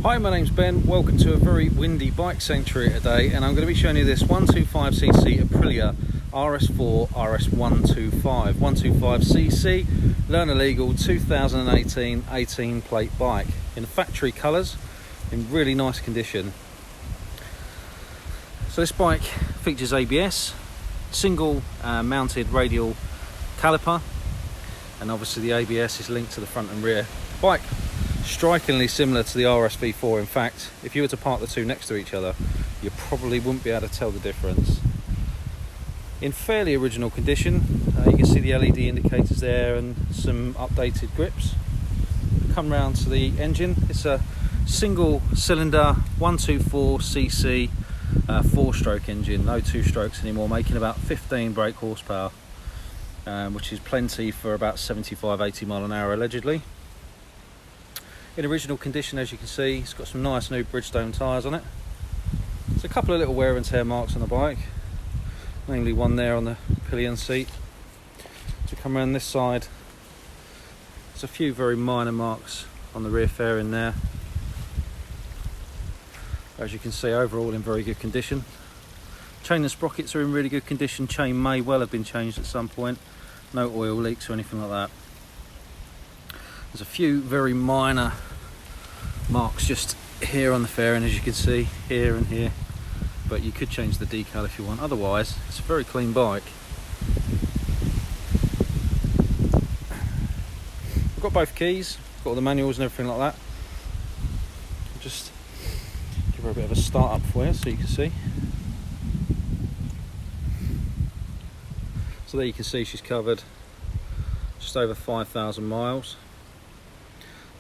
Hi, my name's Ben. Welcome to a very windy bike sanctuary today, and I'm going to be showing you this 125cc Aprilia RS4 R125 125cc learner legal 2018 18 plate bike in factory colours in really nice condition. So this bike features ABS, single mounted radial caliper, and obviously the ABS is linked to the front and rear. Bike strikingly similar to the RSV4. In fact, if you were to park the two next to each other, you probably wouldn't be able to tell the difference. In fairly original condition, you can see the LED indicators there and some updated grips. Come round to the engine. It's a single cylinder 124cc 4-stroke engine, no 2 strokes anymore, making about 15 brake horsepower, which is plenty for about 75-80 mile an hour allegedly. In original condition, as you can see, it's got some nice new Bridgestone tyres on it. There's a couple of little wear and tear marks on the bike, namely one there on the pillion seat. To come around this side, there's a few very minor marks on the rear fairing there. As you can see, overall in very good condition. Chain and sprockets are in really good condition. Chain may well have been changed at some point. No oil leaks or anything like that. There's a few very minor marks just here on the fairing, as you can see, here and here, but you could change the decal if you want. Otherwise, it's a very clean bike. I've got both keys, got all the manuals and everything like that. I'll just give her a bit of a start up for you so you can see. So there you can see she's covered just over 5,000 miles.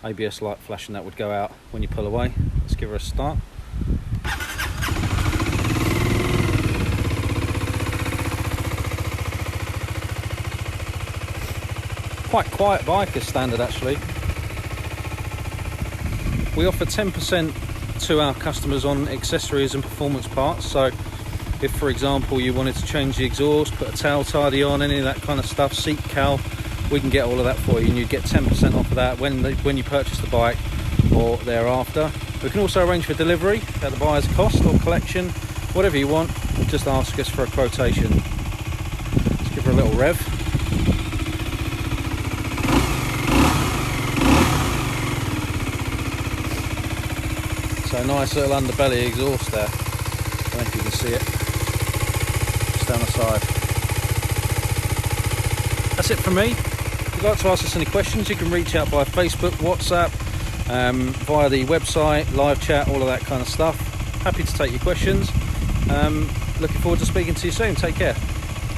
ABS light flashing that would go out when you pull away. Let's give her a start. Quite quiet bike as standard actually. We offer 10% to our customers on accessories and performance parts, so if for example you wanted to change the exhaust, put a tail tidy on, any of that kind of stuff, seat cowl, we can get all of that for you, and you'd get 10% off of that when you purchase the bike or thereafter. We can also arrange for delivery at the buyer's cost or collection, whatever you want. Just ask us for a quotation. Let's give her a little rev. So nice little underbelly exhaust there. I don't know if you can see it. Just down the side. That's it from me. If you'd like to ask us any questions, you can reach out by Facebook, WhatsApp, via the website, live chat, all of that kind of stuff. Happy to take your questions. Looking forward to speaking to you soon. Take care.